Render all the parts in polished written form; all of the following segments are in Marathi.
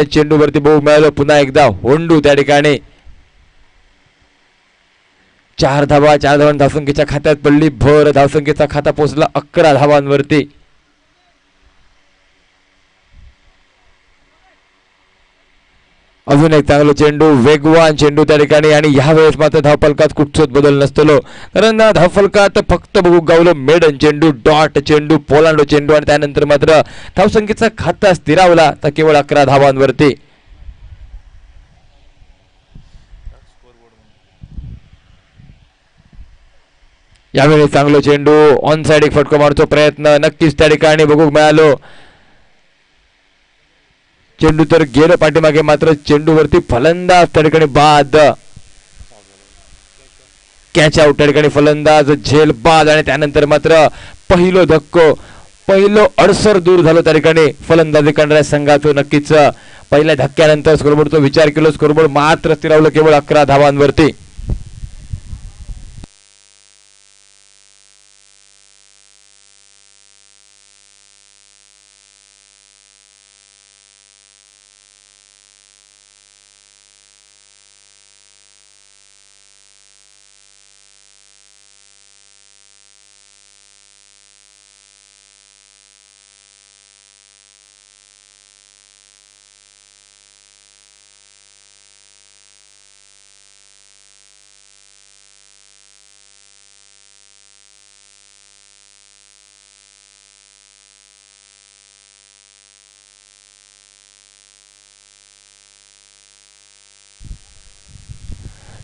चेंडूवरती बहु मिळालं पुन्हा एकदा होंडू त्या ठिकाणी 4 धावा. 4 धावांनी धावसंख्येच्या खात्यात पडली भर. धावसंख्येचा खाता पोहोचला 11 धावांवरती. अजून एक चांगला चेंडू, वेगवान चेंडू त्या ठिकाणी आणि यावेळेस मात्र धावफलकात कुठचोच बदल नसतलो, कारण धावफलकात फक्त बघू गावलं मेडन चेंडू, डॉट चेंडू, पोलांडो चेंडू आणि त्यानंतर मात्र धावसंख्येचा खाता स्थिरावला तर केवळ 11 धावांवरती. यावेळी चांगलं चेंडू, ऑन साइड एक फटका मारतो प्रयत्न नक्कीच त्या ठिकाणी बघू मिळालो. चेंडू तर गेलं पाठीमागे, मात्र चेंडूवरती फलंदाज त्या ठिकाणी बाद. कॅच आउट त्या ठिकाणी, फलंदाज झेल बाद आणि त्यानंतर मात्र पहिलो धक्को, पहिलो अडसर दूर झालो त्या ठिकाणी फलंदाजी करणाऱ्या संघाचं. नक्कीच पहिल्या धक्क्यानंतर स्कोरबोर्डचा विचार केला, स्कोरबोर्ड मात्र स्थिरावलं केवळ 11 धावांवरती.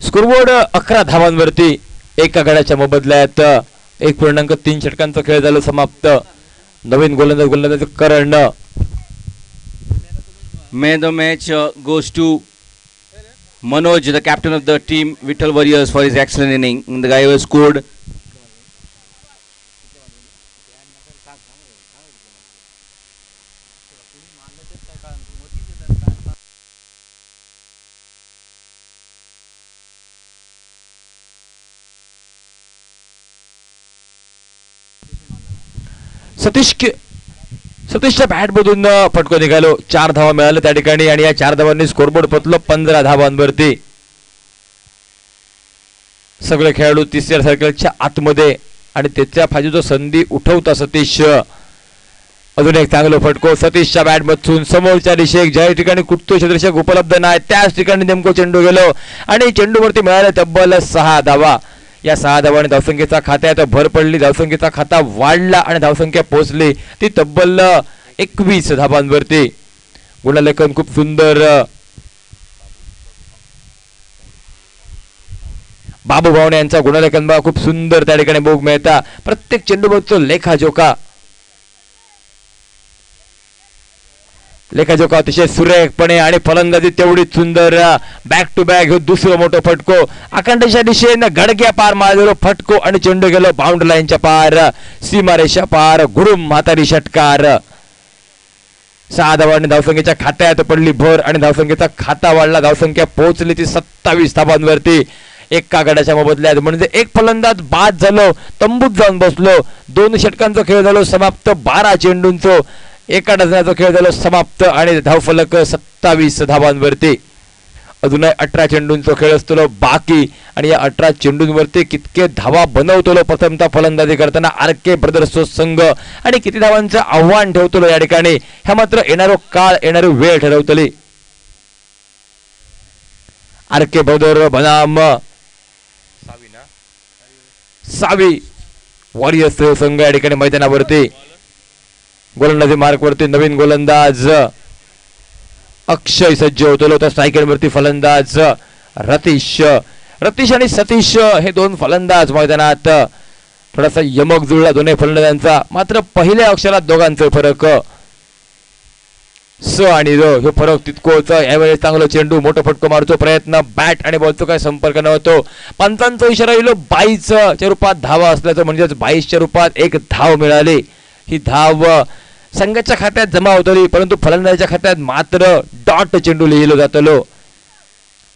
स्कोरबोर्ड 11 धावांवरती. एका गड्याच्या मोबदल्यात 1.3 षटकांचा खेळ झाला समाप्त. नवीन गोलंदाज करण. Man of the match goes to Manoj, the captain of the team Vittal Warriors, for his excellent inning. The guy who has scored सतीशच्या बॅट मधून फटको निघालो. 4 धावा मिळाल्या त्या ठिकाणी आणि या 4 धावांनी स्कोरबोर्ड पोचलो 15 धावांवरती. सगळे खेळाडू तिसऱ्या सर्कलच्या आतमध्ये आणि त्याच्या फाजीचा संधी उठवता सतीश. अजून एक चांगला फटको सतीशच्या बॅट मधून समोरच्या दिशेक, ज्या ठिकाणी कुठतो क्षेत्ररक्षक उपलब्ध नाही त्याच ठिकाणी नेमको चेंडू गेलो आणि चेंडूवरती मिळाले तब्बल 6 धावा. या 6 धावांनी धावसंख्येचा खात्यात भर पडली. धावसंख्येचा खाता वाढला आणि धावसंख्या पोहोचली ती तब्बल 21 धावांवरती. गुणलेखन खूप सुंदर बाबू भावणे यांचा गुणलेखन खूप सुंदर त्या ठिकाणी बघू मिळता. प्रत्येक चेंडूवरचा लेखाजोखा अतिशय सुरेखपणे आणि फलंदाजी तेवढीच सुंदर. बॅक टू बॅक हे दुसरं मोठं फटको, आकांक्षाच्या दिशेने गडग्या पार मारलेलो फटको आणि चेंडू गेलो बाउंड्री लाईनच्या पार, सीमारेषा पार, गुरुम म्हातारी षटकार. 6 धावांनी धावसंख्येच्या खात्यात पडली भर आणि धावसंख्येचा खाता वाढला. धावसंख्या पोहोचली ती 27 धावांवरती. एका गड्याच्या मोबदल्यात म्हणजे एक फलंदाज बाद झालो, तंबूत जाऊन बसलो. 2 षटकांचा खेळ झालो समाप्त. 12 चेंडूंचो एका डझनाचा खेळ झाला समाप्त आणि धावफलक 27 धावांवरती. अजूनही 18 चेंडूंचा खेळ असतो बाकी आणि या 18 चेंडूंवरती कितके धावा बनवतो प्रथमतः फलंदाजी करताना आरके ब्रदर्स संघ आणि किती धावांचं आव्हान ठेवतो या ठिकाणी ह्या मात्र येणारो काळ येणारी वेळ ठरवतली. आरके ब्रदर बनाम सावी वॉरियर्स संघ या ठिकाणी मैदानावरती. गोलंदाजी मार्क वरती नवीन गोलंदाज अक्षय सज्ज होतो. तर स्ट्रायकर वरती फलंदाज रतीश आणि सतीश हे 2 फलंदाज मैदानात. थोडासा यमक जुळला दोन्ही फलंदाजांचा, मात्र पहिल्या अक्षरात दोघांचा फरक स आणि र हे फरक तितकोच. यावेळेस चांगला चेंडू, मोठा फटको मारतो प्रयत्न, बॅट आणि बॉलचा काय संपर्क नव्हतो. पंचांचा इशारा येलो 22 च्या रूपात धावा असल्याचं, म्हणजेच 22 च्या रूपात एक धाव मिळाली. ही धाव संघाच्या खात्यात जमा होतली, परंतु फलंदाजाच्या खात्यात मात्र डॉट चेंडू लिहिलो जातलो.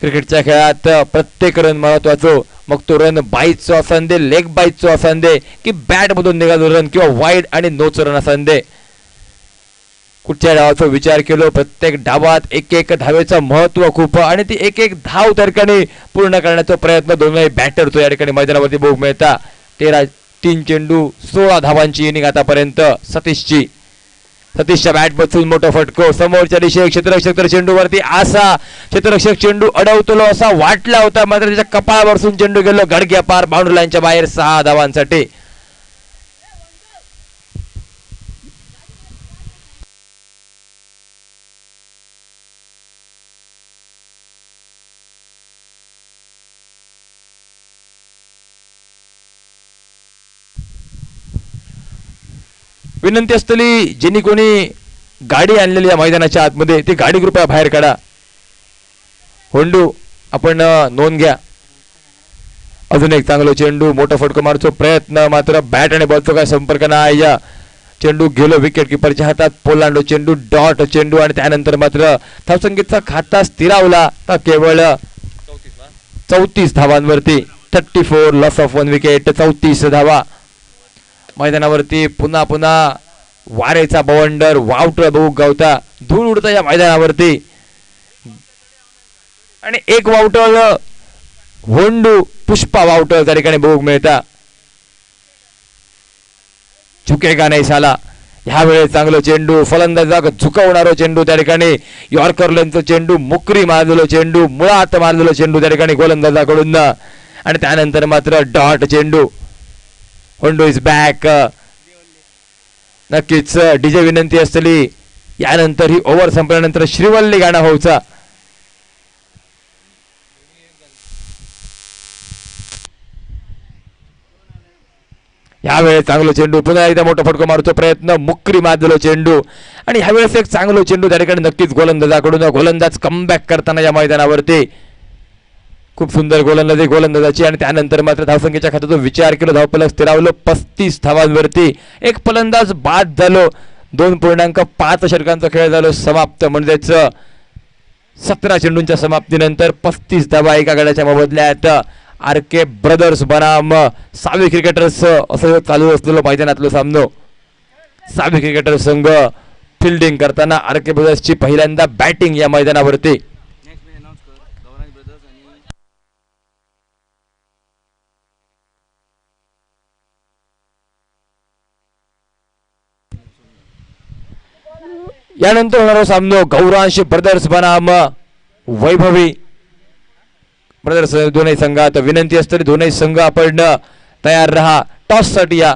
क्रिकेटच्या खेळात प्रत्येक रन महत्वाचो, मग तो रन 22 असन दे, लेग 22 असन दे की बॅट मधून निघालो रन किंवा वाईड आणि नोच रन असन दे. कुठच्या डावाचा विचार केलो, प्रत्येक डावात एक एक धावेचं महत्व खूप आणि ती एक एक धाव त्या ठिकाणी पूर्ण करण्याचा प्रयत्न दोन्ही बॅटरचा या ठिकाणी मैदानावरती बघू मिळता. 13-3 चेंडू 16 धावांची इनिंग आतापर्यंत सतीशच्या बॅट बसून मोठा फटको. समोरच्या दिशेने क्षेत्ररक्षक तर चेंडूवरती आसा, क्षेत्ररक्षक चेंडू अडवतो असा वाटला होता, मात्र त्याच्या कपाळावर बसून चेंडू गेलो गडग्या पार, बाउंड्री लाईनच्या बाहेर 6 धावांसाठी. विनंती असतली ज्यांनी कोणी गाडी आणलेली या मैदानाच्या आतमध्ये ती गाडी कृपया बाहेर काढा. होंडू आपण नोंद घ्या. अजून एक चांगला चेंडू, मोठा फटको मारतो प्रयत्न, मात्र बॅट आणि बॉलचा काय संपर्क नाही. चेंडू गेलो विकेट किपरच्या हातात. पोलांडो चेंडू, डॉट चेंडू आणि त्यानंतर मात्र धावसंख्येचा खाता स्थिरावला तर केवळ 34 धावांवरती. 34 लॉस ऑफ 1 विकेट, 34 धावा. मैदानावरती पुन्हा पुन्हा वारेचा बवंडर, वावटळ बघू गावता, धूळ उडता या मैदानावरती आणि एक वावटळ होंडू पुष्पा वावटळ त्या ठिकाणी बघू मिळता. झुकेगा नाही साला. ह्यावेळेस चांगलं चेंडू, फलंदाजा झुकवणारा चेंडू त्या ठिकाणी, यॉर्कर लेनचा चेंडू, मुकरी मारलेलो चेंडू, मुळात मारलेलो चेंडू त्या ठिकाणी गोलंदाजाकडून आणि त्यानंतर मात्र डॉट चेंडू. होंडो इज बॅक. नक्कीच डीजे विनंती असतली यानंतर ही ओव्हर संपल्यानंतर श्रीवल्ली गाणं होऊचा. ह्यावेळेस चांगलो चेंडू, पुन्हा एकदा मोठा फटको मारतो प्रयत्न, मुकरी मारलेलो चेंडू आणि ह्यावेळेस एक चांगलो चेंडू त्या ठिकाणी नक्कीच गोलंदाजाकडून. गोलंदाज कमबॅक करताना या मैदानावरती खूप सुंदर गोलंदाजाची आणि त्यानंतर मात्र धावसंख्येच्या खात्याचा विचार केला, धावफलक स्थिरावलो 35 धावांवरती. एक फलंदाज बाद झालो. 2.5 षटकांचा खेळ झालो समाप्त, म्हणजेच 17 चेंडूंच्या समाप्तीनंतर 35 धावा एका गड्याच्या मोबदल्यात. आर.के. ब्रदर्स बनाम सावी क्रिकेटर्स असं चालू असलेलं मैदानातलं सामनो. सावी क्रिकेटर संघ फिल्डिंग करताना आर.के. ब्रदर्सची पहिल्यांदा बॅटिंग या मैदानावरती. यानंतर होणारा सामनो गौरांश ब्रदर्स बनाम वैभवी ब्रदर्स. दोन्ही संघात विनंती असते दोन्ही संघ आपण तयार रहा टॉस साठी या.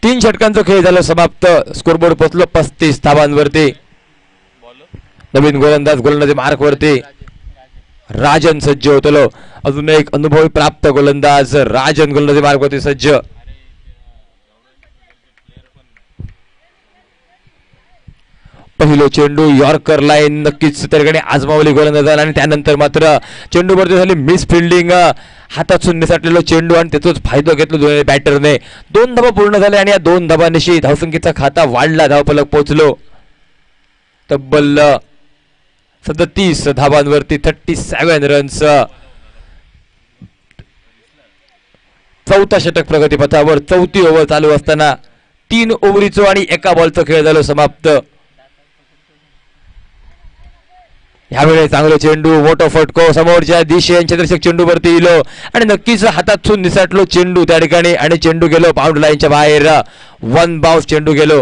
तीन षटकांचा खेळ झाला समाप्त. स्कोरबोर्ड पोहोचलो 35 धावांवरती. नवीन गोलंदाजी मार्क वरती राजन सज्ज होतलो. अजून एक अनुभवी प्राप्त गोलंदाज राजन गोलंदाजी मार्क वरती सज्ज. पहिलो चेंडू यॉर्कर लाईन नक्कीच त्या ठिकाणी आजमावली गोलंदाजाला आणि त्यानंतर मात्र चेंडूवरती झाली मिस फिल्डिंग. हातातून निसटलेलो चेंडू आणि त्याचाच फायदा घेतला दोन्ही बॅटरने. 2 धावा पूर्ण झाल्या आणि या 2 धावांशी धावसंख्येचा खाता वाढला. धावफलक पोहोचलो तब्बल 37 धावांवरती. 37 रन्स. चौथा षटक प्रगतीपथावर. 4थी ओव्हर चालू असताना 3 ओव्हरीचो आणि 1 बॉलचा खेळ झालो समाप्त. ह्यावेळी चांगलं चेंडू, मोठा फटको, समोरच्या दिशेने क्षेत्ररक्षक चेंडूवरती इलो आणि नक्कीच हातातून निसटलो चेंडू त्या ठिकाणी आणि चेंडू गेलो बाउंड्री लाईनच्या बाहेर. 1 बाउन्स चेंडू गेलो.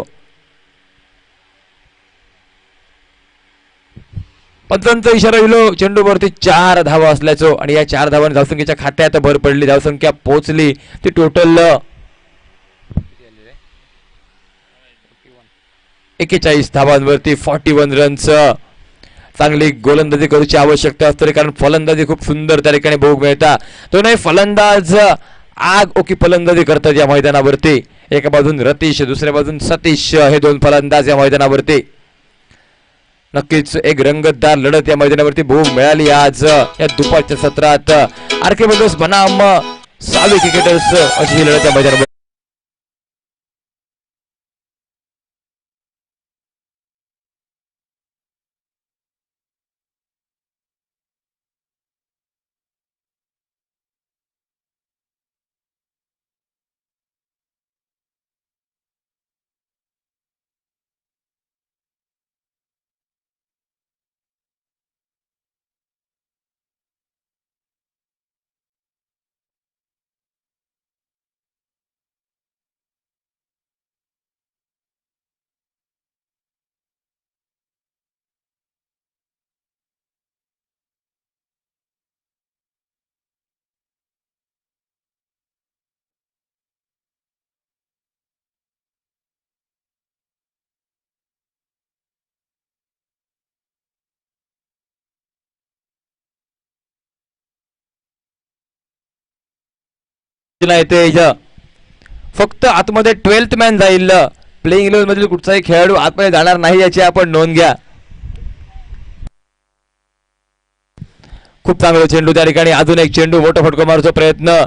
पंचांचा इशारा इलो. चेंडूवरती 4 धावा असल्याचो आणि या 4 धावांनी धावसंख्येच्या खात्यात भर पडली. धावसंख्या पोहोचली ती टोटल 41 धावांवरती. 41 रन्स. चांगली गोलंदाजी करूची आवश्यकता असते कारण फलंदाजी खूप सुंदर त्या ठिकाणी बघू मिळतात. तो नाही फलंदाज आग ओकी फलंदाजी करतात या मैदानावरती. एका बाजून रतीश, दुसऱ्या बाजून सतीश हे 2 फलंदाज या मैदानावरती. नक्कीच एक रंगतदार लढत या मैदानावरती बघू मिळाली आज या दुपारच्या सत्रात. आरके ब्रदर्स बनाम सावे क्रिकेटर्स अशी ही लढत या मैदानावर. फक्त आतमध्ये 12th मॅन जाईल. प्लेइंग 11 मधील कुठचाही खेळाडू आतमध्ये जाणार नाही याची आपण नोंद घ्या. खूप चांगला चेंडू त्या ठिकाणी. अजून एक चेंडू मोठा फटका मारण्याचा प्रयत्न.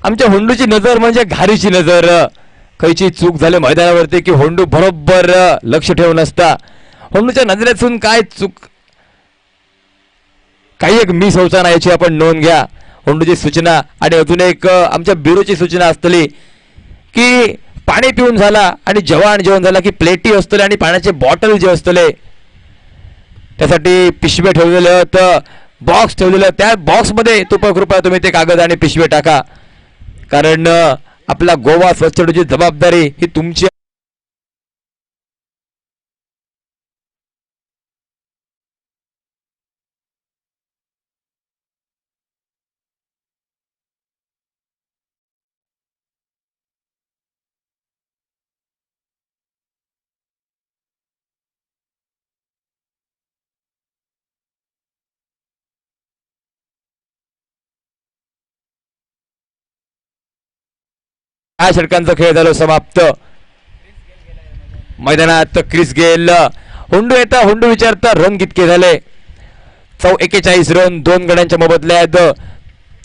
आमच्या होंडूची नजर म्हणजे घारीची नजर. खैची चूक झाली मैदानावरती की होंडू बरोबर लक्ष ठेवून असता. होंडूच्या नजरेतून काय चूक काही एक मिस होता नाही याची आपण नोंद घ्या. होंडूची सूचना आणि अजून एक आमच्या ब्युरोची सूचना असतली की पाणी पिऊन झाला आणि जेवण झाला की प्लेटी असतले आणि पाण्याचे बॉटल जे असतले त्यासाठी पिशवे ठेवलेले होतं. बॉक्स ठेवलेलं त्या बॉक्समध्ये कृपया तुम्ही ते कागद आणि पिशवे टाका. कारण आपला गोवा स्वच्छ ठेवण्याची जबाबदारी ही तुमची. षटकांचा खेळ झाला समाप्त. मैदानात क्रिस गेल. होंडू येता होंडू विचारता रन कितके झाले. 41 रन 2 गड्यांच्या मोबदल्यात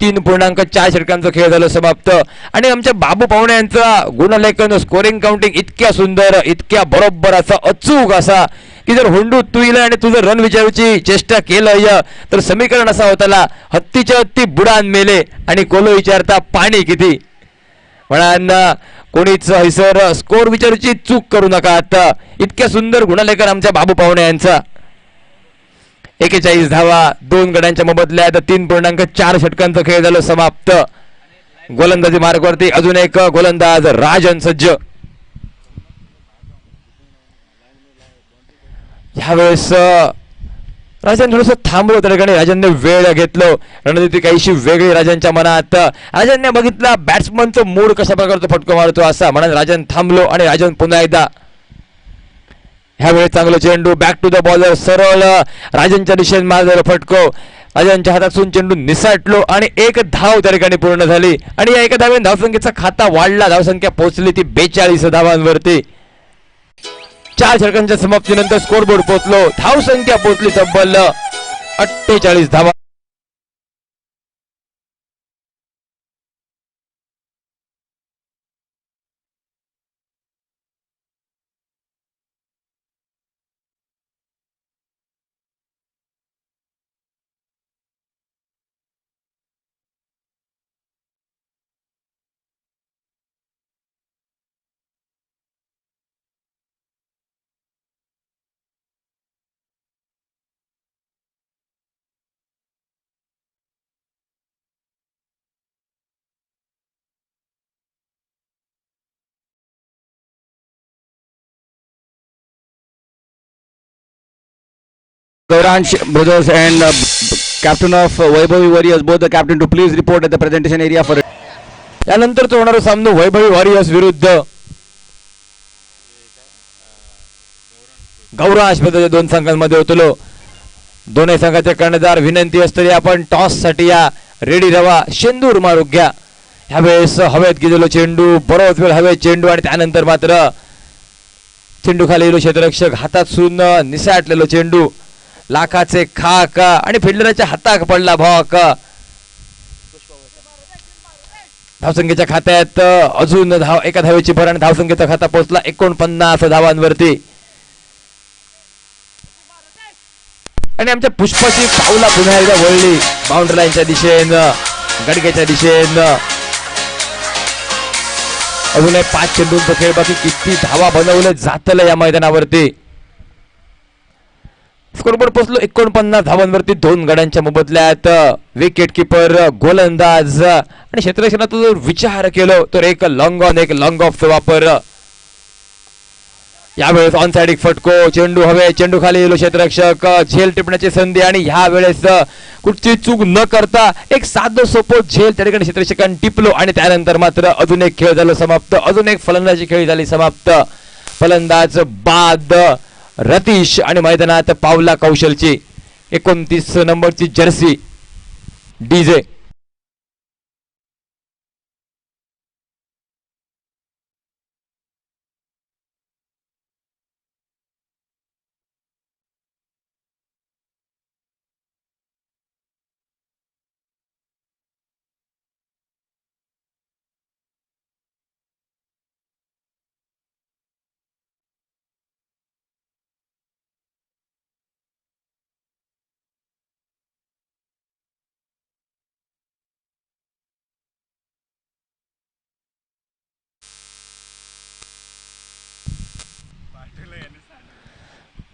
3.4 षटकांचा खेळ झाला समाप्त. आणि आमच्या बाबू पाहुणे यांचा गुणलेखन स्कोरिंग काउंटिंग इतक्या सुंदर इतक्या बरोबर असा अचूक असा की जर होंडू तू इला आणि तुझं रन विचारूची चेष्टा केलं तर समीकरण असा होताला हत्तीच्या हत्ती बुडान मेले आणि कोलो विचारता पाणी किती. म्हणा कोणीच हैसर स्कोर विचारूची चूक करू नका. आता इतक्या सुंदर गुणलेखन आमच्या बाबू पाहुणे यांचा. 41 धावा 2 गड्यांच्या मोबदल्यात 3.4 षटकांचा खेळ झाला समाप्त. गोलंदाजी मार्गावरती अजून एक गोलंदाज राजन सज्ज. ह्यावेळेस राजन थोडस थांबलो त्या ठिकाणी. राजनने वेळ घेतलो. रणनीती काहीशी वेगळी राजनच्या मनात. राजनने बघितला बॅट्समनचं मूड कशा प्रकारचा फटको मारतो असा म्हणून राजन थांबलो आणि राजन पुन्हा एकदा ह्यावेळेस चांगलं चेंडू बॅक टू द बॉलर सरळ राजनच्या दिशेने मारलेला फटको. राजनच्या हातातून चेंडू निसटलो आणि एक धाव त्या ठिकाणी पूर्ण झाली आणि या एका धावेने धावसंख्येचा खाता वाढला. धावसंख्या पोहोचली ती 42 धावांवरती. 4 षटकांच्या समाप्तीनंतर स्कोरबोर्ड पोहोचलो. धावसंख्या पोहोचली तब्बल 48 धावा. Gauransh brothers and captain of Vaibhavi Warriors, both the captain to please report at the presentation area for it. यानंतर तो होणारा सामना वैभवी वॉरियर्स विरुद्ध गौरांश ब्रदर्स दोन संघांमध्ये होतलो. दोन्ही संघाचे कर्णधार विनंती असते आपण टॉस साठी या रेडी रवा. शेंदूर मारू घ्या. ह्यावेळेस हवेत गेलेलो चेंडू बरोच वेळ हवेत चेंडू आणि त्यानंतर मात्र चेंडू खाली गेलो क्षेत्ररक्षक हातातून निसाटलेलो चेंडू लाखाचे खाक आणि फिल्डरच्या हाताक पडला भॉक. धावसंख्येच्या खात्यात अजून एका धावेची भर आणि धावसंख्येचा खाता पोहोचला 49 धावांवरती. आणि आमच्या पुष्पाची पावला पुन्हा एकदा वळली बाउंड्री लाईनच्या दिशेनं गडग्याच्या दिशेनं. अजून 5 चेंडूंचा खेळ बाकी. किती धावा बनवले जातलं या मैदानावरती. स्कोरबोर्ड पोहोचलो 49 धावांवरती 2 गड्यांच्या मोबदल्यात. विकेट किपर गोलंदाज आणि क्षेत्ररक्षणाचा जर विचार केलो तर एक लॉंग ऑन एक लॉंग ऑफचा वापर. यावेळेस ऑन साइड एक फटको चेंडू हवे चेंडू खाली गेलो क्षेत्ररक्षक झेल टिपण्याची संधी आणि ह्या वेळेस कुठची चूक न करता एक साधं सोपं झेल त्या ठिकाणी क्षेत्ररक्षकांनी टिपलो आणि त्यानंतर मात्र अजून एक खेळ झाला समाप्त. अजून एक फलंदाजी खेळी झाली समाप्त. फलंदाज बाद रतीश आणि मैदानात पावला कौशलची 29 नंबरची जर्सी डीजे.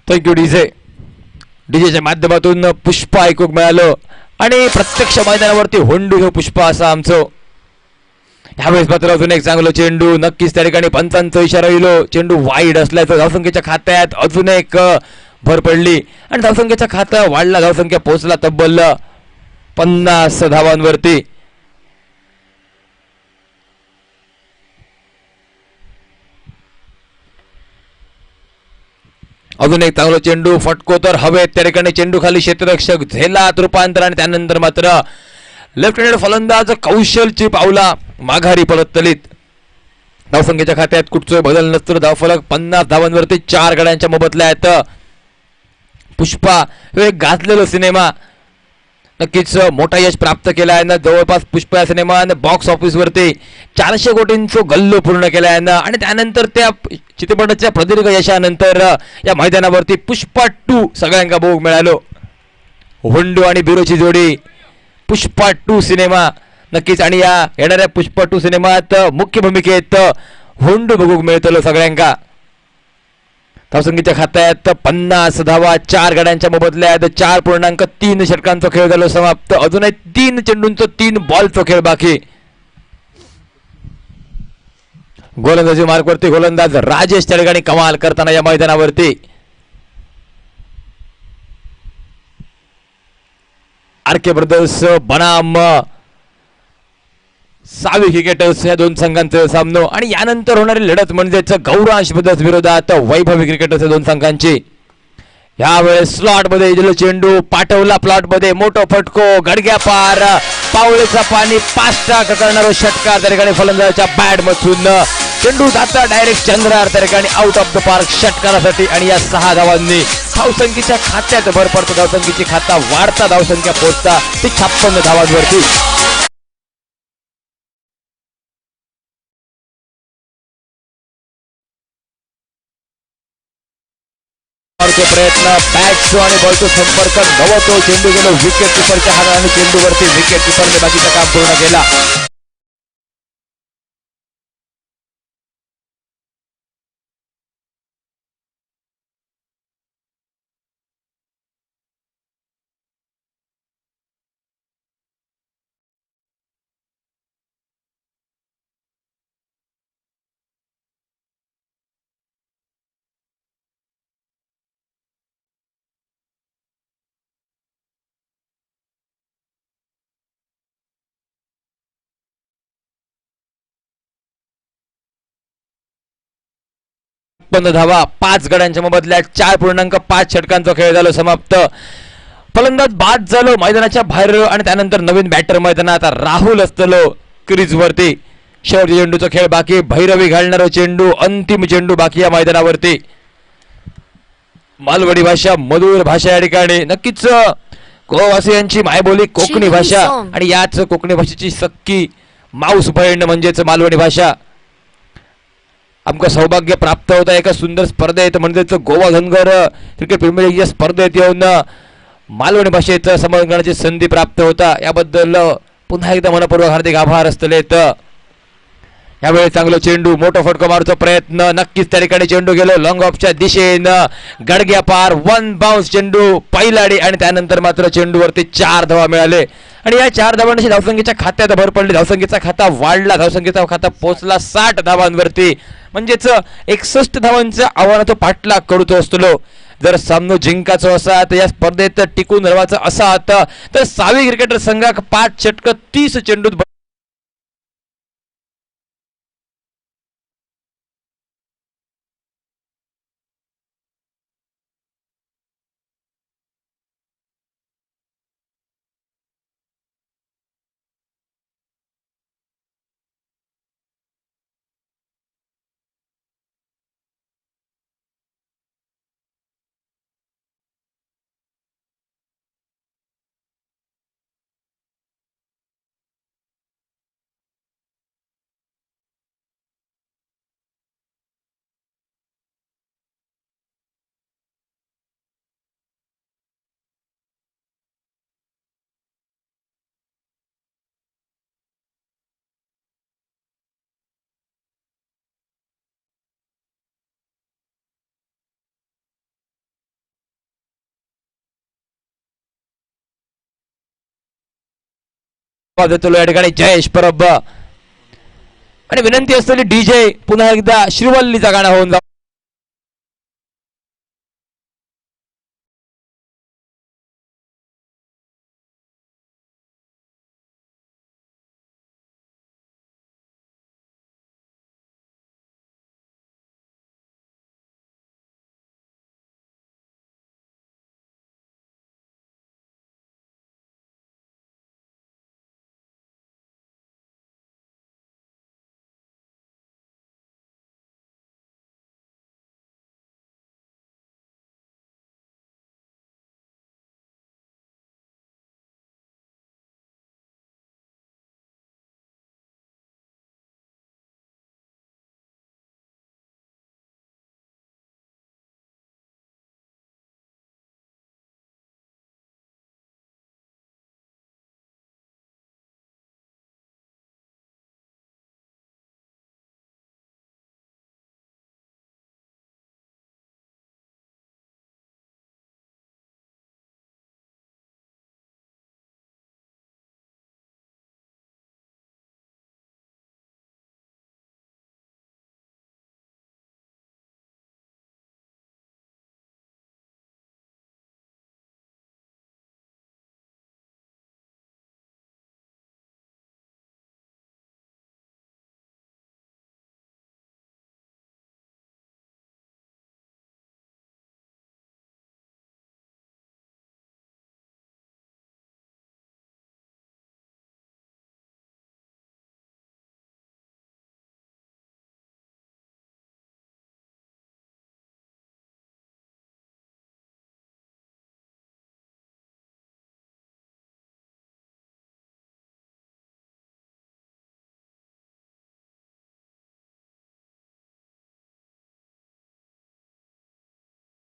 Thank you DJ. डीजेच्या माध्यमातून पुष्पा ऐकूक मिळालं आणि प्रत्यक्ष मैदानावरती होंडू हे पुष्पा असं आमचं. ह्यावेळेस मात्र अजून एक चांगलं चेंडू नक्कीच त्या ठिकाणी पंचांचा इशारा येलो. चेंडू वाईड असल्याचं धावसंख्येच्या खात्यात अजून एक भर पडली आणि धावसंख्येचा खाता वाढला. धावसंख्या पोहोचला तब्बल 50 धावांवरती. अजून एक चांगला चेंडू फटको तर हवेत त्या ठिकाणी चेंडू खाली क्षेत्ररक्षक झेलात रूपांतर आणि त्यानंतर मात्र लेफ्ट हँडेड फलंदाज कौशलची पावला माघारी परतलीत. धावसंख्येच्या खात्यात कुठचोय बदल नसतो. धावफलक 50 धावांवरती 4 गड्यांच्या मोबदल्यात. पुष्पा हे गाजलेला सिनेमा नक्कीच मोठा यश प्राप्त केला आहे ना. जवळपास पुष्पा या सिनेमानं बॉक्स ऑफिस वरती 400 कोटींचं गल्लो पूर्ण केला आहे ना आणि त्यानंतर त्या चित्रपटाच्या प्रदीर्घ यशानंतर या मैदानावरती पुष्पा 2 सगळ्यांना भोग मिळालो. होंडू आणि बिरोची जोडी पुष्पा 2 सिनेमा नक्कीच आणि या येणाऱ्या पुष्पा 2 सिनेमात मुख्य भूमिकेत होंडू बघूक मिळतलो सगळ्यांका. धावसंख्येच्या खात्यात 50 धावा 4 गड्यांच्या मोबदल्यात 4.3 षटकांचा खेळ झाला समाप्त. अजूनही 3 चेंडूंचा 3 बॉलचा खेळ बाकी. गोलंदाजी मार्कवरती गोलंदाज राजेश त्या ठिकाणी कमाल करताना या मैदानावरती. आरके ब्रदर्स बनाम सावी क्रिकेटर्स या 2 संघांचे सामनो आणि यानंतर होणारी लढत म्हणजेच गौरांश ब्रदर्स विरोधात वैभवी क्रिकेटर्स या 2 संघांची. यावेळेस स्लॉट मध्ये दिलो चेंडू पाठवला प्लॉट मध्ये मोठो फटको गडग्या पार पावळेचा पाणी 5 करणारा षटकार त्या ठिकाणी फलंदाजाच्या बॅट मधून चेंडू जाता डायरेक्ट चंद्रार त्या ठिकाणी आउट ऑफ द पार्क षटकारासाठी आणि या 6 धावांनी धावसंख्येच्या खात्यात भर पडतो. धावसंख्येची खाता वाढता धावसंख्या पोहोचता ती 56 धावांवरती. प्रयत्न बॅटचो आणि बॉलचो संपर्क नव्हतो. चेंडू गेलो विकेट किपरच्या हातात आणि चेंडूवरती विकेट किपरने बाकीचं काम पूर्ण केला. धावा 5 गड्यांच्या मोबदल्यात 4.5 षटकांचा खेळ झाला समाप्त. फलंदाज बाद झालो मैदानाच्या बाहेर आणि त्यानंतर नवीन बॅटर मैदानात राहुल असतलो क्रीज वरती. शेवटच्या चेंडूचा खेळ बाकी. भैरवी घालणारा चेंडू अंतिम चेंडू बाकी या मैदानावरती. मालवणी भाषा मधुर भाषा या ठिकाणी नक्कीच गोवासियांची मायबोली कोकणी भाषा आणि याच कोकणी भाषेची सक्की माऊस बहीण म्हणजेच मालवणी भाषा. आमका सौभाग्य प्राप्त होता एका सुंदर स्पर्धेत म्हणजेच Goa Dhangar cricket premier league या स्पर्धेत येऊन मालवणी भाषेचं संबोधन करण्याची संधी प्राप्त होता. याबद्दल पुन्हा एकदा मनपूर्वक हार्दिक आभार असतलेत. यावेळी चांगलं चेंडू मोठा फटका मारचा प्रयत्न नक्कीच त्या ठिकाणी चेंडू गेलो लॉंग ऑफच्या दिशेनं गडग्या पार 1 बाउन्स चेंडू पहिलाडी आणि त्यानंतर मात्र चेंडूवरती 4 धावा मिळाले आणि या 4 धावांची धावसंख्येच्या खात्यात भर पडली. धावसंख्येचा खाता वाढला. धावसंख्येचा खाता पोहोचला 60 धावांवरती म्हणजेच 61 धावांच्या आव्हानात तो पाठलाग करतो असतो. जर सामना जिंकायचा असा तर या स्पर्धेत टिकून राहायचं असा तर सावी क्रिकेटर संघाक 5 षटक 30 चेंडूत देतो या ठिकाणी जयेश परब आणि विनंती असलेली डीजे पुन्हा एकदा श्रीवल्लीचा गाणं होऊन जा.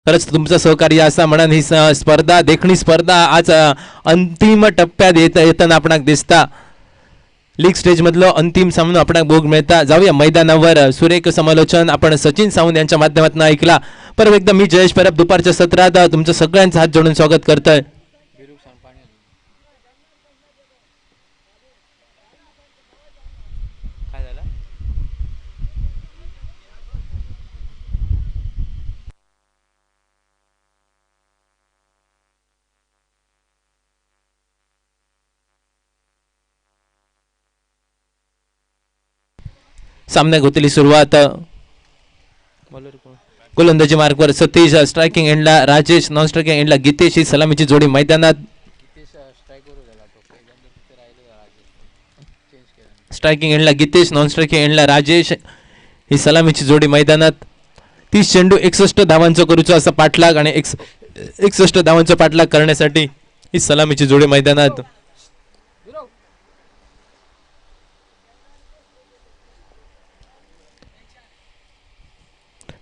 खरंच तुमचं सहकार्य असा म्हणून ही स्पर्धा देखणी स्पर्धा आज अंतिम टप्प्यात येताना आपणाक दिसता. लीग स्टेज मधलो अंतिम सामनो आपणाक भोग मिळता. जाऊया मैदानावर. सुरेख समालोचन आपण सचिन सावंत यांच्या माध्यमातून ऐकला. परत एकदा मी जयेश परब दुपारच्या सत्रात तुमचं सगळ्यांचं हात जोडून स्वागत करतोय. सामन्याक होतली सुरुवात. गोलंदाजी मार्कवर सतीश, स्ट्रायकिंग एंडला राजेश, नॉन स्ट्रायकिंग एंडला गीतेश ही सलामीची जोडी मैदानात. स्ट्रायकिंग एंडला गीतेश, नॉन स्ट्रायकिंग एंडला राजेश ही सलामीची जोडी मैदानात. 30 चेंडू 61 धावांचो करूचो असा पाठलाग आणि 61 धावांचो पाठलाग करण्यासाठी ही सलामीची जोडी मैदानात.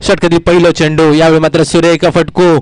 षटकातील पहिलो चेंडू, यावेळी मात्र सुरेख फटको.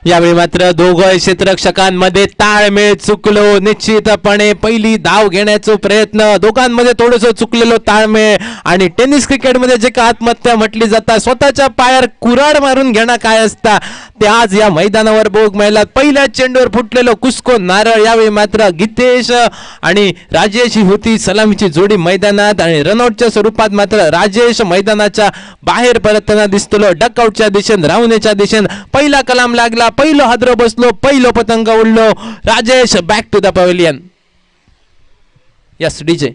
यावेळी मात्र दोघं क्षेत्ररक्षकांमध्ये ताळमेळ चुकलो. निश्चितपणे पहिली धाव घेण्याचा प्रयत्न, दोघांमध्ये थोडंसं चुकलेलो ताळमेळ. आणि टेनिस क्रिकेटमध्ये जे का आत्महत्या म्हटली जातात, स्वतःच्या पायावर कुऱ्हाड मारून घेणं काय असता ते आज या मैदानावर बघ मिळाला. पहिल्या चेंडूवर फुटलेलो कुस्को नारळ. यावेळी मात्र गीतेश आणि राजेश ही होती सलामीची जोडी मैदानात. आणि रनआउटच्या स्वरूपात मात्र राजेश मैदानाच्या बाहेर परतताना दिसतो. डकआउटच्या दिशेने, राहुनेच्या दिशेने पहिला कलाम लागला, पहिलो हादरो बसलो, पहिलो पतंग उडलो. Rajesh back to the pavilion. Yes DJ.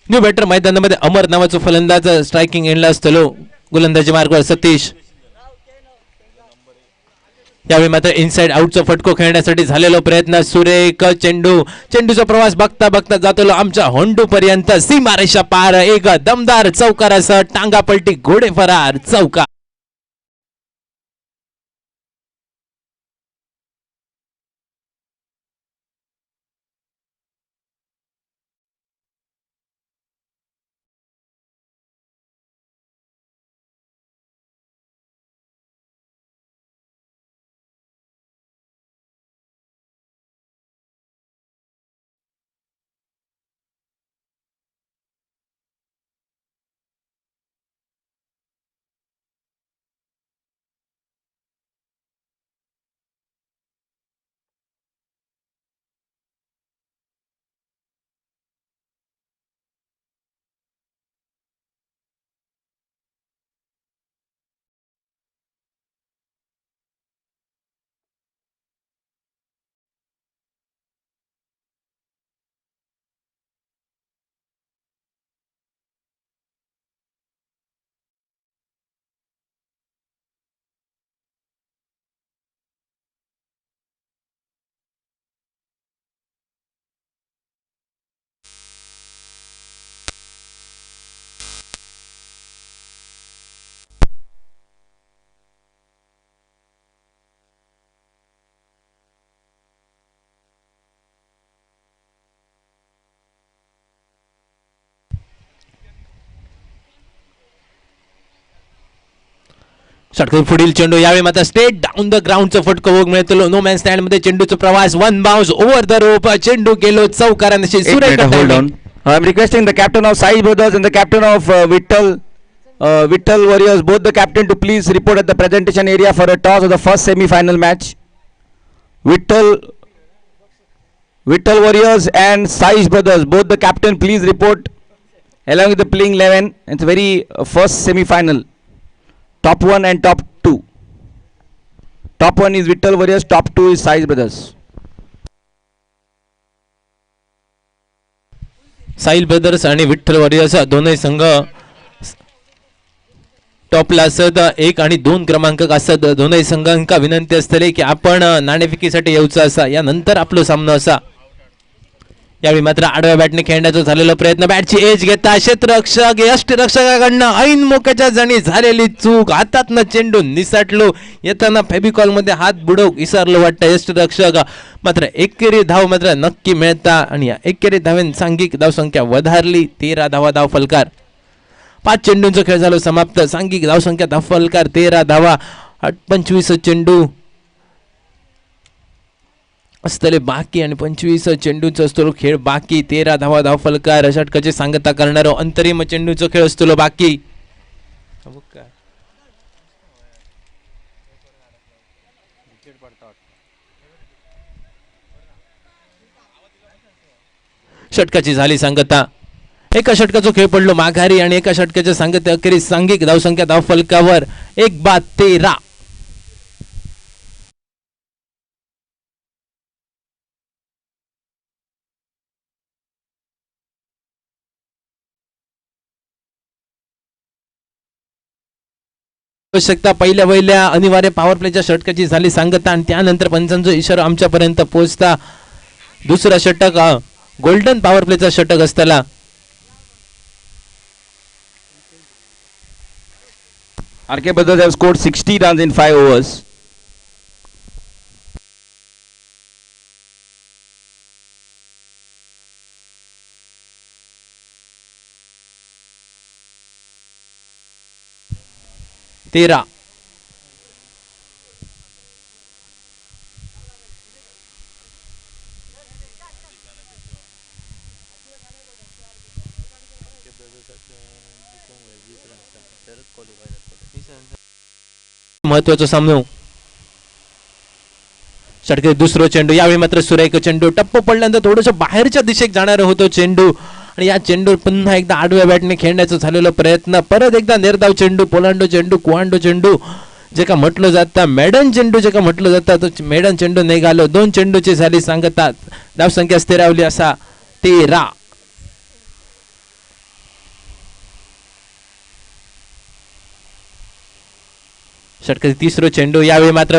New batter मैदानामध्ये अमर नावाचा फलंदाज स्ट्रायकिंग एंडला असतो. गोलंदाजी मार्गावर सतीश. यावेळी मात्र इनसाइड आउटचा फटको खेळण्यासाठी झालेला प्रयत्न. सुरेख चेंडू, चेंडूचा प्रवास बघता बघता जातो आमच्या होंडू पर्यंत. सीमारेषा पार, एक दमदार चौकारासह टांगा पलटी, घोडे फरार, चौका. षटकातील पुढील चेंडू, यावेळी मात्र स्ट्रेट डाऊन द ग्राउंडचा फटको बघ मिळतो. नो मॅन स्टँड मध्ये चेंडूचा प्रवास, वन बाउन्स ओव्हर द रोप, चेंडू गेलो चौकारांशी. Hold on. I'm requesting the captain of Sai Brothers and the captain of Vittal Warriors, both the captain to please report at the presentation area for a toss of the first semi-final match. Vittal Warriors and Sai Brothers, both the captain please report along with the playing 11. It's very first semi-final. Top 1 and top 2. Top 1 is Vittal Warriors, top 2 is Sai Brothers. Sahil brothers आणि विठ्ठल वॉरियर्स दोनही संघ टॉपला असत. 1 आणि 2 क्रमांक असत. दोनही संघांका विनंती असतले की आपण नाणेफेकीसाठी येऊचा असा, यानंतर आपला सामना असा. यावेळी मात्र आडव्या बॅटने खेळण्याचा झालेला प्रयत्न, बॅटची एज घेता क्षेत्ररक्षक यष्टिरक्षकाकडनं ऐन मोक्याच्या जणी झालेली चूक, हातातनं चेंडू निसटलो. येताना फेबिकॉल मध्ये हात बुडवूक विसरलो वाटतं यष्टिरक्षक. मात्र एकेरी धाव मात्र नक्की मिळता आणि या एकेरी धावेन सांघिक धावसंख्या वधारली. 13 धावा धाव फलकार. 5 चेंडूंचा खेळ झाला समाप्त. सांघिक धावसंख्या धाव फलकार 13 धावा. 25 चेंडू असतले बाकी आणि 25 चेंडूचा असतो खेळ बाकी. 13 धावा धाव फलकार. षटकाची सांगता करणारो अंतरिम चेंडूचा खेळ असतो बाकी. षटकाची झाली सांगता. एका षटकाचा खेळ पडलो माघारी आणि एका षटकाच्या सांगत अखेरीस सांघिक धावसंख्या धावफलकावर 1-13. आवश्यकता पहिल्या अनिवार्य पॉवर प्लेच्या षटकाची झाली सांगता आणि त्यानंतर पंचांचा इशारा आमच्यापर्यंत पोहोचता दुसरा षटक गोल्डन पॉवर प्लेचा षटक असताना RK Brothers have scored 60 runs in 5 overs. तेरा महत्वाचा सामना षटके दुसरा चेंडू यावेळी मात्र सुरेख चेंडू टप्प पडल्यानंतर थोडस बाहेरच्या दिशेत जाणार होतो चेंडू आणि या चेंडू पुन्हा एकदा आडव्या बॅटने खेळण्याचा झालेला प्रयत्न परत एकदा निर्धाव चेंडू पोलांडो चेंडू कुहांडो चेंडू जे का म्हटलं जातं मेडन चेंडू जे का म्हटलं जातं तो मेडन चेंडू निघालो 2 चेंडूची झाली सांगतात धावसंख्या स्थिरावली असा 13. षटकाचे तिसरा चेंडू यावेळी मात्र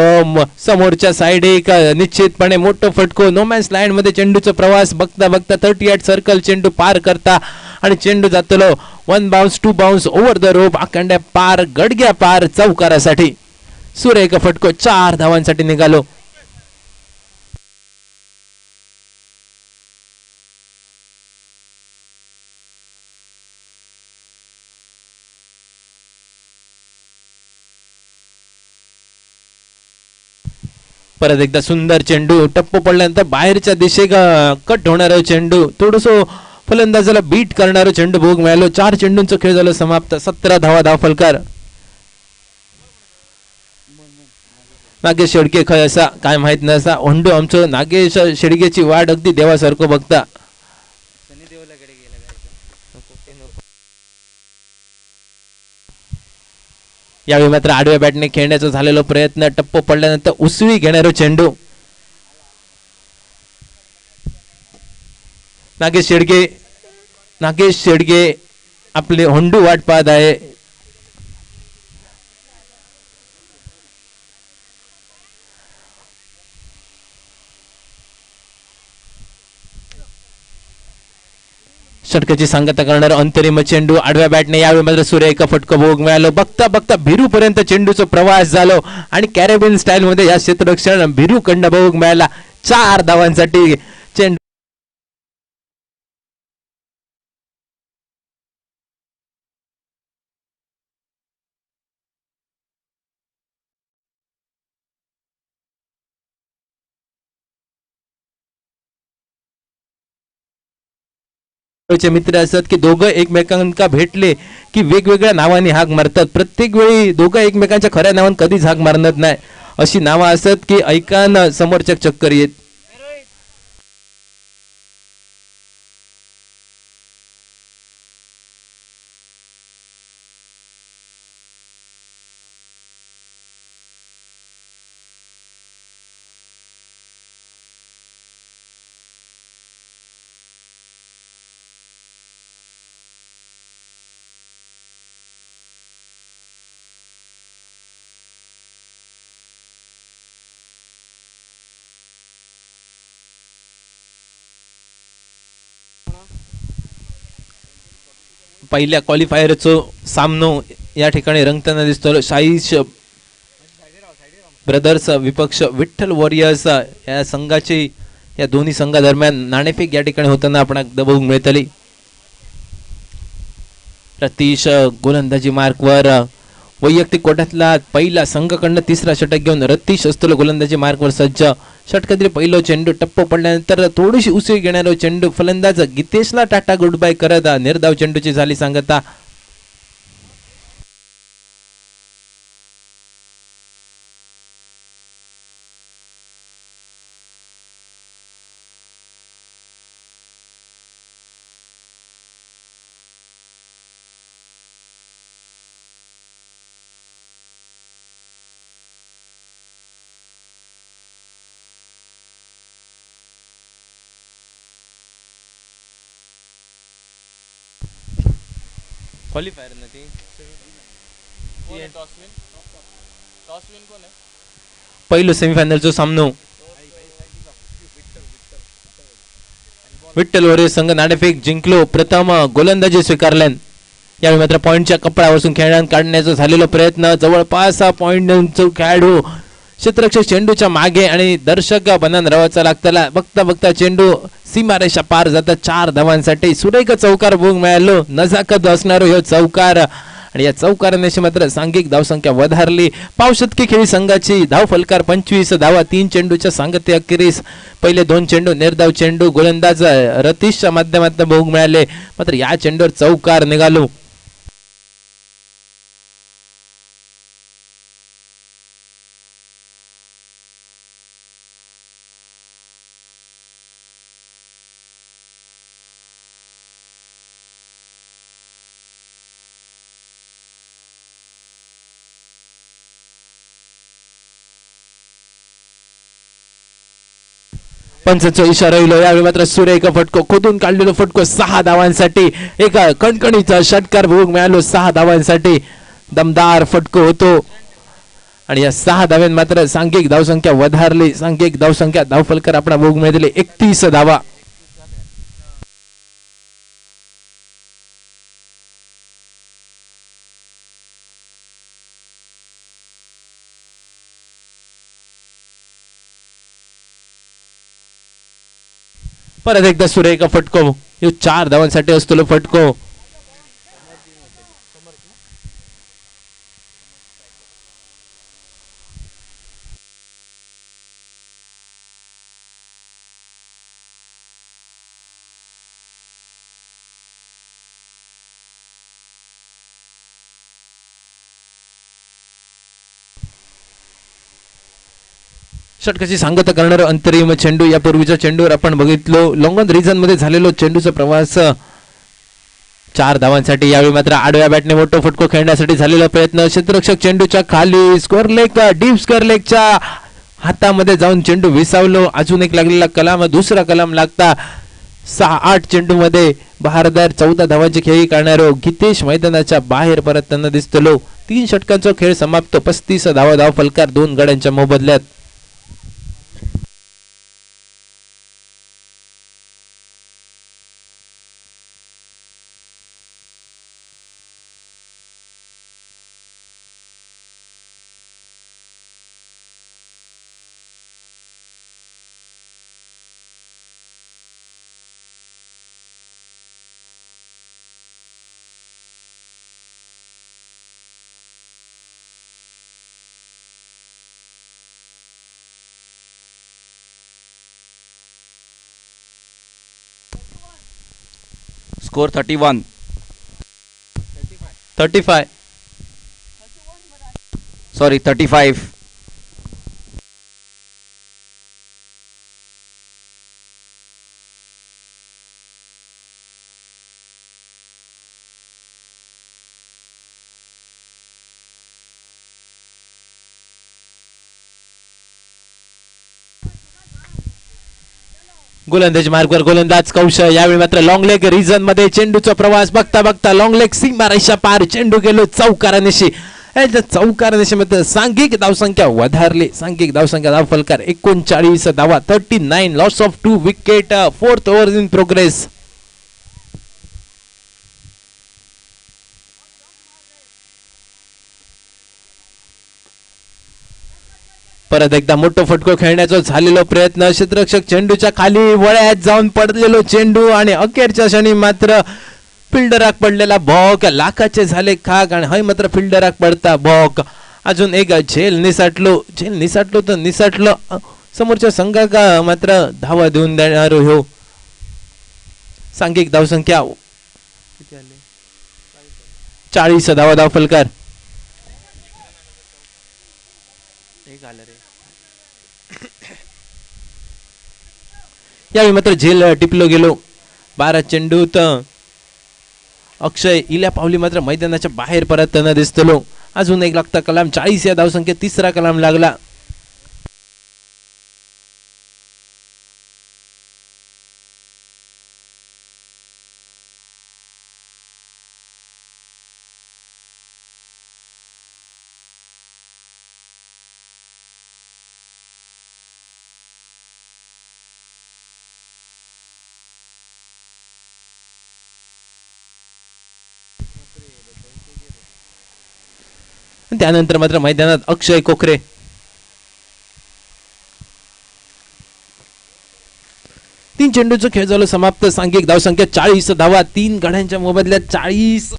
समोरच्या साइड एक निश्चितपणे मोठं फटको नो मॅन्स लाईन मध्ये चेंडूचा प्रवास बघता बघता 38 सर्कल चेंडू पार करता आणि चेंडू जातलो 1 bounce 2 bounce over the rope आखंड्या पार गडग्या पार चौकारासाठी सुरेख फटको 4 धावांसाठी निघालो. परत एकदा सुंदर चेंडू टप्प पडल्यानंतर बाहेरच्या दिशे कट होणारा चेंडू थोडस फलंदाजाला बीट करणारा चेंडू भोग मिळालो. 4 चेंडूंचा खेळ झाला समाप्त 17 धावा धावफलकार. नागेश शेडके खय असा काय माहित नसा होंडू आमचं नागेश शेडगेची वाट अगदी देवासारखं बघता यावेळी मात्र आडव्या बॅटने खेळण्याचा झालेला प्रयत्न टप्प पडल्यानंतर उसळी घेणारा चेंडू नागेश शेडगे आपले होंडू वाट पाहत आहे. षटकाची सांगता करणारा अंतरिम चेंडू आडव्या बॅटने यावेळी मात्र सुरेख फटको भोग मिळालो. बघता बघता भिरू पर्यंत चेंडूचा प्रवास झालो आणि कॅरेबियन स्टाईल मध्ये या क्षेत्ररक्षण भिरू कडनं भोग मिळाला. 4 धावांसाठी चेंडू मित्र असतात की दोघं एकमेकांना भेटले की वेगवेगळ्या नावाने हाक मारतात. प्रत्येक वेळी दोघं एकमेकांच्या खऱ्या नावाने कधीच हाक मारणार नाही. अशी नावं असतात की ऐकान समोरच्या चक्कर येत. पहिल्या क्वालिफायरचा सामनो या ठिकाणी रंगताना दिसतो. साईश ब्रदर्स विपक्ष विठ्ठल वॉरियर्स या संघाची या दोन्ही संघादरम्यान नाणेफेक या ठिकाणी होताना आपण बघून मिळतली. रतीश गोलंदाजी मार्कवर वैयक्तिक कोट्यातला पहिला संघाकडनं तिसरा षटक घेऊन रतीश असतो गोलंदाजी मार्कवर सज्ज. षटकातील पहिला चेंडू टप्प पडल्यानंतर थोडीशी उसळी घेणारा चेंडू फलंदाज गीतेशला टाटा गुड बाय करत निर्धाव चेंडूची झाली सांगता. क्वालिफायर ना ती पहिलो सेमीफायनलचो सामनो विठ्ठल वॉरियर्स संघ नाणेफेक जिंकलो. प्रथम गोलंदाजी स्वीकारल्यान यावेळी मात्र पॉइंटच्या कपड्यावरून खेळाडून काढण्याचा झालेला प्रयत्न. जवळपास पॉइंट खेळाडू क्षेत्ररक्षक चेंडूच्या मागे आणि दर्शक बनान रवाचा लागताना बघता बघता चेंडू सीमारेषा पार जाता 4 धावांसाठी सुरेख चौकार भोग मिळालो. नजाकत असणारो ह्यो चौकार आणि या चौकाराने मात्र सांघिक धावसंख्या वधारली. पावशतकी खेळी संघाची धाव फलकार 25 धावा 3 चेंडूच्या सांगते अखेरीस पहिले 2 चेंडू निर्धाव चेंडू गोलंदाज रतीशच्या माध्यमातून भोग मिळाले. मात्र या चेंडूवर चौकार निघालो. पंचांचा इशारा येलो. यावेळी मात्र सुरेख फटको खोदून काढलेलो फटको 6 धावांसाठी एक कणकणीचा षटकार भोग मिळालो. 6 धावांसाठी दमदार फटको होतो आणि या 6 धाव्यात मात्र सांघिक धावसंख्या वधारली. सांघिक धावसंख्या धावफलकर आपण भोग मिळाले 31 धावा. परत एकदा सुरेख फटको. 4 धावांसाठी असतो फटको. षटकाची सांगता करणारा अंतरिम चेंडू. यापूर्वीच्या चेंडूवर आपण बघितलो लॉंगॉन रिजन मध्ये झालेलो चेंडूचा प्रवास 4 धावांसाठी. यावेळी मात्र आडव्या बॅटने मोठा फटको खेळण्यासाठी झालेला प्रयत्न. क्षेत्ररक्षक चेंडूच्या खाली स्क्वेअर लेग डीप स्क्वेअर लेगच्या हातामध्ये जाऊन चेंडू विसावलो. अजून एक लागलेला कलाम दुसरा कलाम लागता 6-8 चेंडू मध्ये बहारदार 14 धावांची खेळी करणारो गीतेश मैदानाच्या बाहेर परतताना दिसतलो. 3 षटकांचा खेळ समाप्त. 35 धावा धाव फलकार 2 गड्यांच्या मोबदल्यात. Score 31. 35. Sorry, 35. गोलंदाज मार्गवर गोलंदाज कौशल. यावेळी मात्र लॉंग लेग रिजन मध्ये चेंडूचा प्रवास बघता बघता लॉंग लेग सीमा रेषा पार चेंडू गेलो चौकारानिशी. चौकारानिशी मध्ये सांघिक धावसंख्या वधारली. सांघिक धावसंख्या धाव फलकार 39 धावा 39. Loss of 2 wicket. 4th over in progress. परत एकदा मोठा फटको खेळण्याचा झालेला प्रयत्न. क्षेत्ररक्षक चेंडूच्या खाली वळ्यात जाऊन पडलेलो चेंडू आणि अखेरच्या क्षणी मात्र फिल्डराक पडलेला बॉक. लाखाचे झाले खाक आणि हय मात्र फिल्डराक पडता बॉक. अजून एक झेल निसाटलो तर निसाटलो. समोरच्या संघाका मात्र धावा देऊन देणार हो. सांघिक धावसंख्या 40 धावा धाव फलकार. यावेळी मात्र झेल टिपलो गेलो. 12 चेंडूत अक्षय इल्या पावली मात्र मैदानाच्या बाहेर परतताना दिसतलो. अजून एक लागता कलाम. 40 या धावसंख्येत 3रा कलाम लागला. त्यानंतर मात्र मैदानात अक्षय कोकरे. तीन चेंडूचा खेळ झाला समाप्त. सांघिक धावसंख्या 40 धावा. 3 गड्यांच्या मोबदल्यात 40.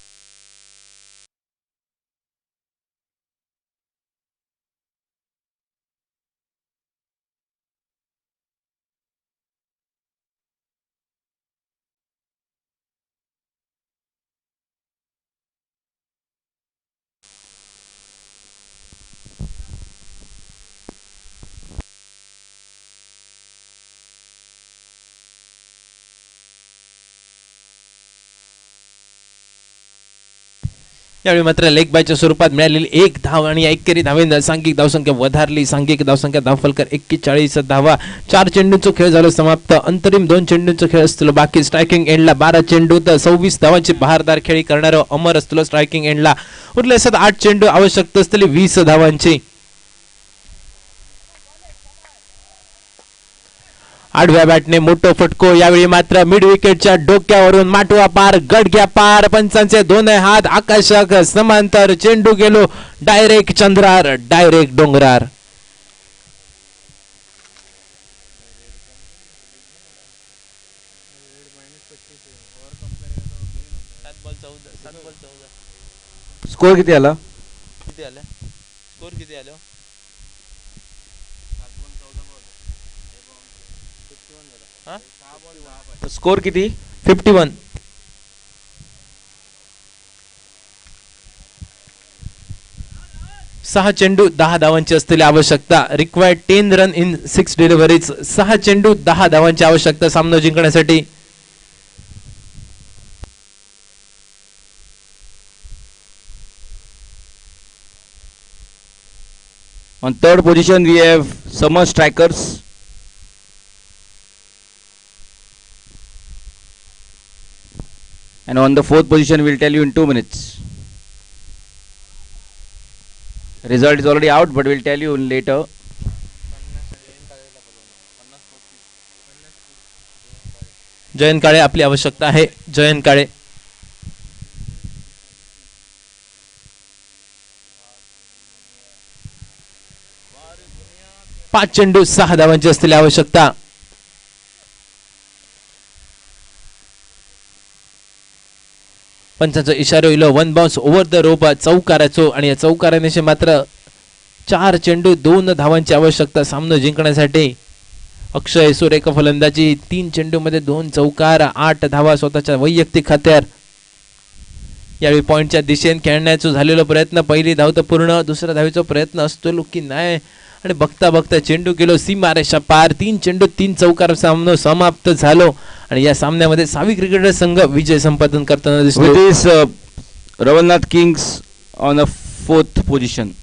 यावेळी मात्र लेग बायच्या स्वरूपात मिळालेली 1 धाव आणि एकेरी धावेंना सांघिक धावसंख्या वधारली. सांघिक धावसंख्या धावफलकर 41 धावा. 4 चेंडूंचा खेळ झाला समाप्त. अंतरिम 2 चेंडूंचा खेळ असतो बाकी. स्ट्रायकिंग एंडला 12 चेंडूत 26 धावांची बहारदार खेळी करणारा अमर असतो स्ट्रायकिंग एंडला. उरले असत 8 चेंडू आवश्यकता असलेली 20 धावांची. आडव्या बॅटने मोठो फटको. यावेळी मात्र मिड विकेटच्या डोक्यावरून माटवा पार गडग्या पार. पंचांचे दोन्ही हात आकाशात समांतर. चेंडू गेलो डायरेक्ट चंद्रार, डायरेक्ट डोंगरार. स्कोर किती आला? स्कोर किती आलो? स्कोर किती? 51. सहा चेंडू 10 धावांची असलेली आवश्यकता. Required 10 run in 6 deliveries. 6 चेंडू 10 धावांची आवश्यकता सामना जिंकण्यासाठी. On third position we have Summer Strikers. And on the fourth position we'll tell you in 2 minutes. Result is already out but we'll tell you later. Jayant काळे आपली आवश्यकता आहे. जयंत काळे. पाच चेंडू 6 धावांची असलेली आवश्यकता. पंचांचा इशारा इलो 1 बाउन्स ओव्हर द रोप चौकाराचो आणि या चौकाराने मात्र 4 चेंडू 2 धावांची आवश्यकता सामना जिंकण्यासाठी. अक्षय सुरेख फलंदाजी. 3 चेंडू मध्ये 2 चौकार, 8 धावा स्वतःच्या वैयक्तिक खात्यावर. यावेळी पॉइंटच्या दिशेने खेळण्याचा झालेला प्रयत्न. पहिली धाव तर पूर्ण. दुसऱ्या धावेचा प्रयत्न असतो की नाही आणि बघता बघता चेंडू गेलो सीमारेषा पार. 3 चेंडू 3 चौकार सामना समाप्त झालो आणि या सामन्यामध्ये सावी क्रिकेटर संघ विजय संपादन करताना दिसतो. With this Ravanath Kings on a 4th position.